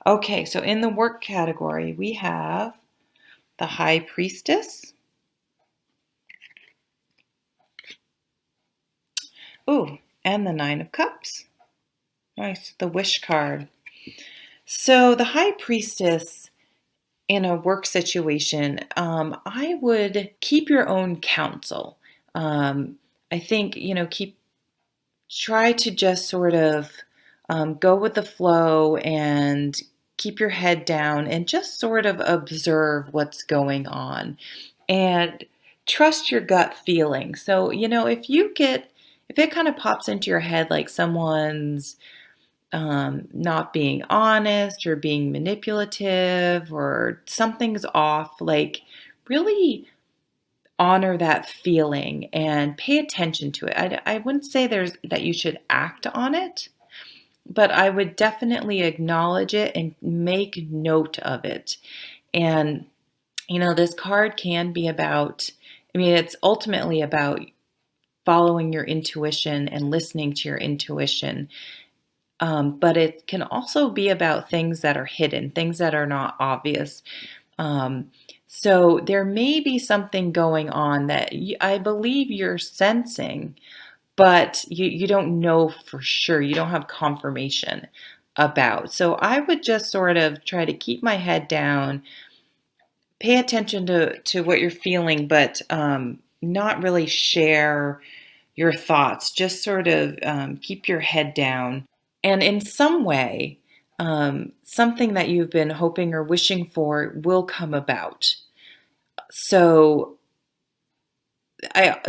Okay, so in the work category, we have the High Priestess. Ooh, and the Nine of Cups. Nice, the Wish card. So the High Priestess in a work situation, I would keep your own counsel. Um, I think, try to just sort of go with the flow and keep your head down and just sort of observe what's going on and trust your gut feeling. So, if it kind of pops into your head like someone's not being honest or being manipulative or something's off, like really honor that feeling and pay attention to it. I wouldn't say that you should act on it, but I would definitely acknowledge it and make note of it. And, this card can be about, it's ultimately about following your intuition and listening to your intuition. But it can also be about things that are hidden, things that are not obvious. So there may be something going on that I believe you're sensing, but you don't know for sure. You don't have confirmation about. So I would just sort of try to keep my head down, pay attention to what you're feeling, but not really share your thoughts. Just sort of keep your head down. And in some way, something that you've been hoping or wishing for will come about. So I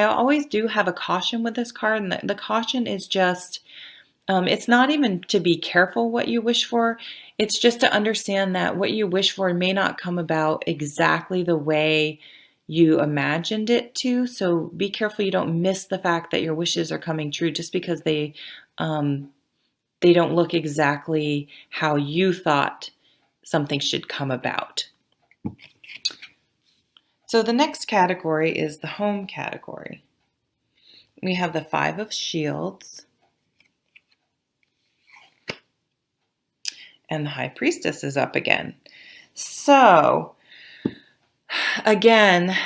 always do have a caution with this card, and the caution is just it's not even to be careful what you wish for. It's just to understand that what you wish for may not come about exactly the way you imagined it to. So be careful you don't miss the fact that your wishes are coming true just because they don't look exactly how you thought something should come about. So the next category is the home category. We have the Five of Shields and the High Priestess is up again. So again,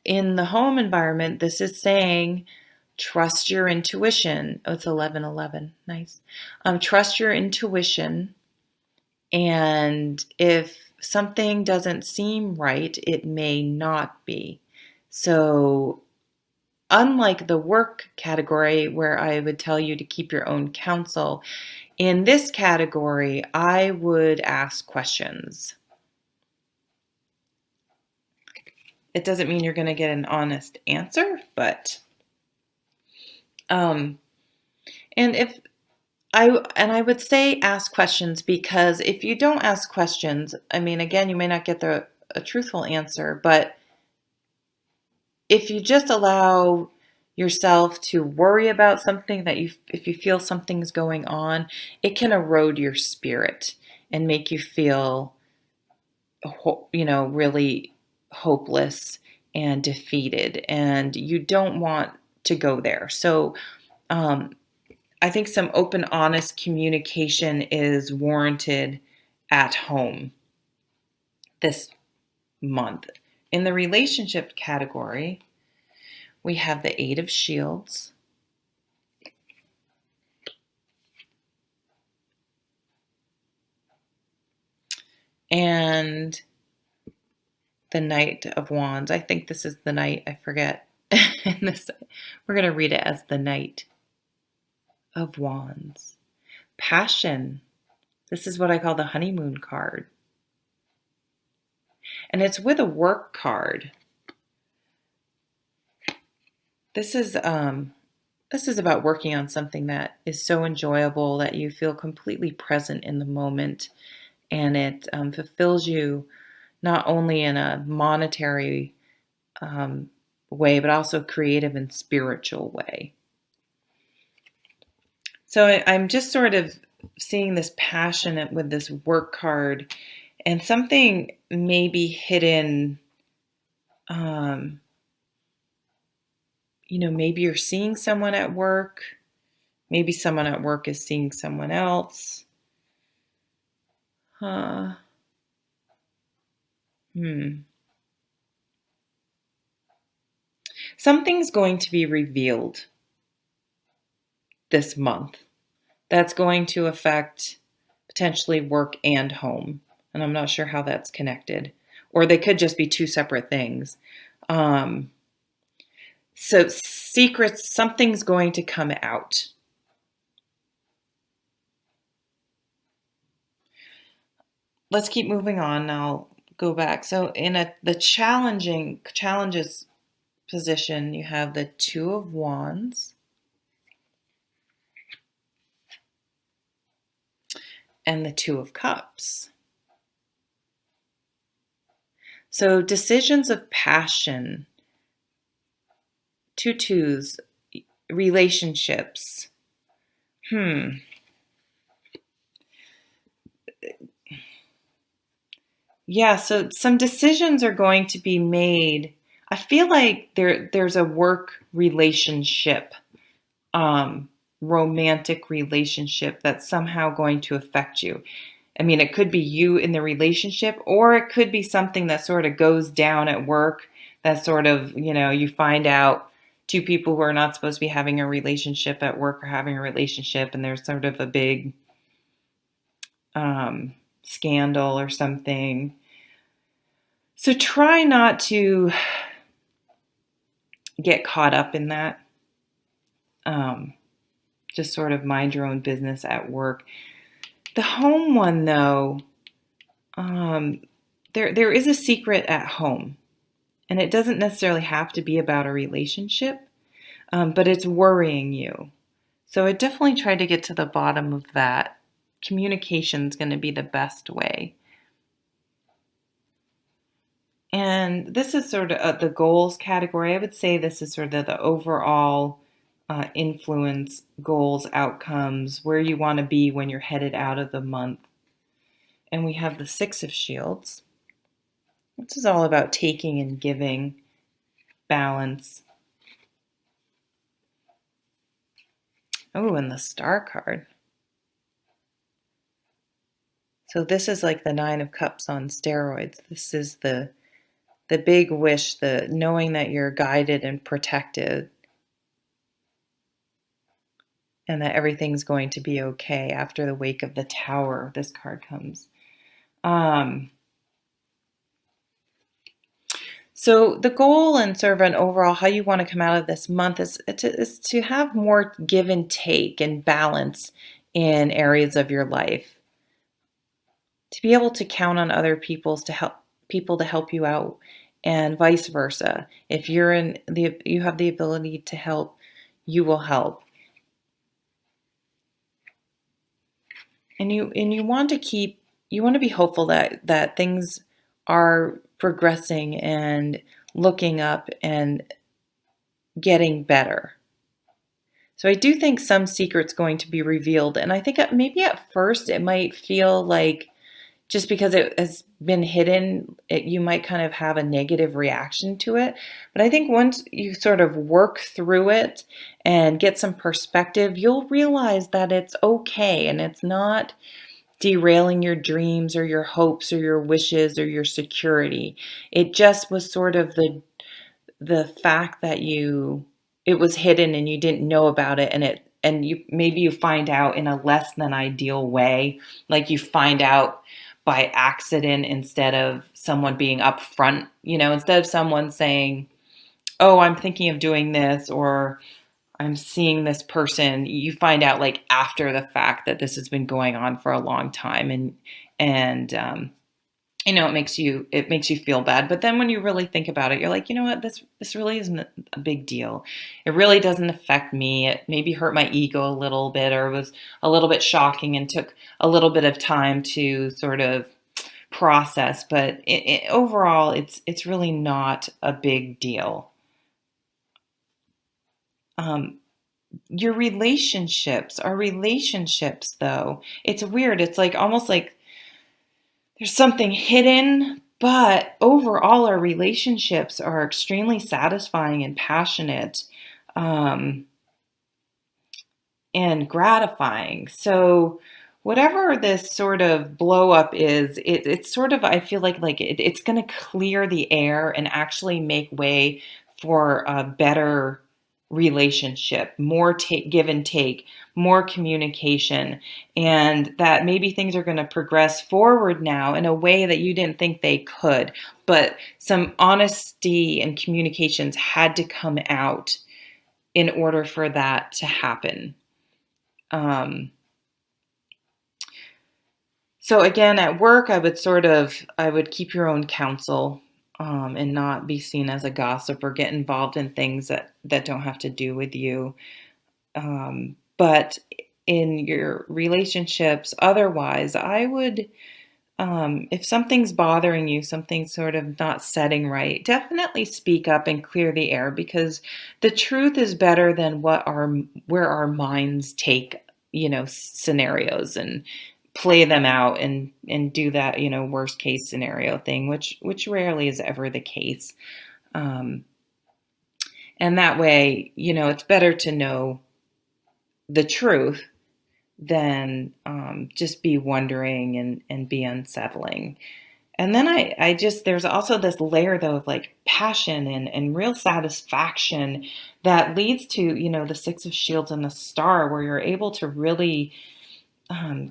in the home environment, this is saying trust your intuition. Oh, it's 11:11. Nice. Trust your intuition. And if something doesn't seem right, it may not be. So unlike the work category where I would tell you to keep your own counsel, in this category, I would ask questions. It doesn't mean you're going to get an honest answer, but and I would say ask questions, because if you don't ask questions, again, you may not get a truthful answer, but if you just allow yourself to worry about something if you feel something's going on, it can erode your spirit and make you feel, really hopeless and defeated, and you don't want to go there. So, I think some open, honest communication is warranted at home this month. In the relationship category, we have the Eight of Shields and the Knight of Wands. I think this is the Knight. I forget. We're going to read it as the Knight of Wands. Passion. This is what I call the honeymoon card. And it's with a work card. This is about working on something that is so enjoyable that you feel completely present in the moment, and it fulfills you not only in a monetary way, but also creative and spiritual way. So I'm just sort of seeing this passion with this work card, and something may be hidden. Maybe you're seeing someone at work. Maybe someone at work is seeing someone else. Uh, hmm. Something's going to be revealed this month that's going to affect potentially work and home. And I'm not sure how that's connected. Or they could just be two separate things. Um, so, secrets, something's going to come out. Let's keep moving on. Now, go back. So, in the challenges position, you have the Two of Wands and the Two of Cups. So, decisions of passion, two twos, relationships. Yeah, so some decisions are going to be made. I feel like there's a work relationship, um, romantic relationship that's somehow going to affect you. I mean, it could be you in the relationship, or it could be something that sort of goes down at work that sort of, you find out two people who are not supposed to be having a relationship at work are having a relationship, and there's sort of a big scandal or something. So try not to get caught up in that. Um, just sort of mind your own business at work. The home one, though, there is a secret at home, and it doesn't necessarily have to be about a relationship, but it's worrying you. So I definitely try to get to the bottom of that. Communication is going to be the best way. And this is sort of the goals category. I would say this is sort of the overall influence, goals, outcomes, where you want to be when you're headed out of the month. And we have the Six of Shields. This is all about taking and giving, balance. Oh, and the Star card. So this is like the Nine of Cups on steroids. This is the big wish, the knowing that you're guided and protected, and that everything's going to be okay after the wake of the Tower. This card comes. So the goal and sort of an overall how you want to come out of this month is to have more give and take and balance in areas of your life. To be able to count on other people to help you out, and vice versa. If you have the ability to help, you will help. And you want to be hopeful that things are progressing and looking up and getting better. So I do think some secret's going to be revealed, and I think maybe at first it might feel like just because it has been hidden, you might kind of have a negative reaction to it. But I think once you sort of work through it and get some perspective, you'll realize that it's okay and it's not derailing your dreams or your hopes or your wishes or your security. It just was sort of the fact that it was hidden and you didn't know about it, and you find out in a less than ideal way, like you find out by accident instead of someone being upfront, instead of someone saying, "Oh, I'm thinking of doing this," or "I'm seeing this person," you find out like after the fact that this has been going on for a long time, and it makes you feel bad. But then when you really think about it, you're like, you know what, this really isn't a big deal. It really doesn't affect me. It maybe hurt my ego a little bit, or was a little bit shocking and took a little bit of time to sort of process. But overall, it's really not a big deal. Your relationships are relationships, though. It's weird. It's like almost like there's something hidden, but overall, our relationships are extremely satisfying and passionate, and gratifying. So whatever this sort of blow up is, it's sort of, I feel like it's going to clear the air and actually make way for a better relationship, more give and take, more communication, and that maybe things are going to progress forward now in a way that you didn't think they could. But some honesty and communications had to come out in order for that to happen. So again, at work, I would keep your own counsel, and not be seen as a gossip or get involved in things that don't have to do with you. But in your relationships, otherwise, I would, if something's bothering you, something's sort of not setting right, definitely speak up and clear the air, because the truth is better than where our minds take, scenarios and play them out and do that, worst case scenario thing, which rarely is ever the case. Um, and that way, it's better to know the truth than just be wondering and be unsettling. And then I just, there's also this layer though of like passion and real satisfaction that leads to, the Six of Shields and the Star, where you're able to really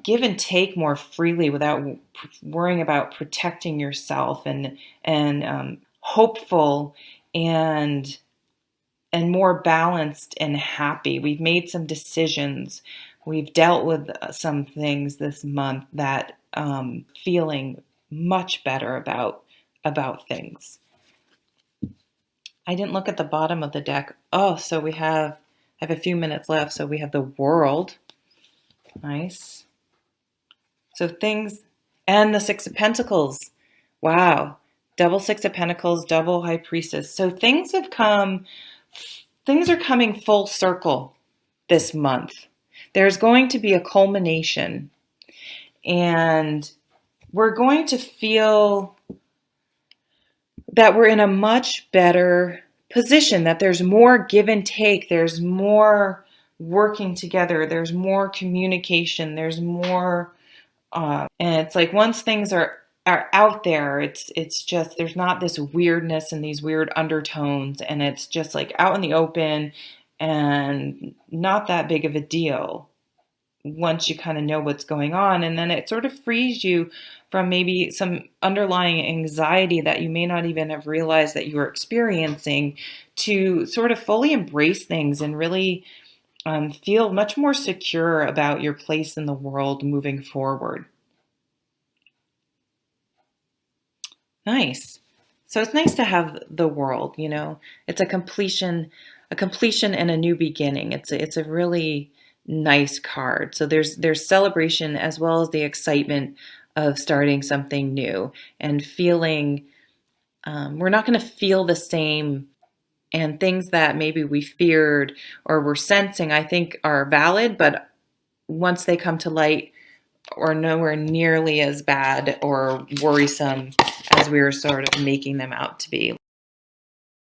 give and take more freely without worrying about protecting yourself, and hopeful and more balanced and happy. We've made some decisions. We've dealt with some things this month that feeling much better about things. I didn't look at the bottom of the deck. Oh, so I have a few minutes left. So we have the World. Nice. So things, and the Six of Pentacles. Wow. Double Six of Pentacles, double High Priestess. So things are coming full circle this month. There's going to be a culmination, and we're going to feel that we're in a much better position, that there's more give and take, there's more working together, there's more communication, there's more, and it's like once things are out there, it's just, there's not this weirdness and these weird undertones, and it's just like out in the open and not that big of a deal once you kind of know what's going on. And then it sort of frees you from maybe some underlying anxiety that you may not even have realized that you were experiencing, to sort of fully embrace things and really feel much more secure about your place in the world moving forward. Nice. So it's nice to have the World, it's a completion and a new beginning. It's a really nice card. So there's celebration as well as the excitement of starting something new and feeling, we're not going to feel the same, and things that maybe we feared or were sensing, I think are valid, but once they come to light, or nowhere nearly as bad or worrisome as we were sort of making them out to be.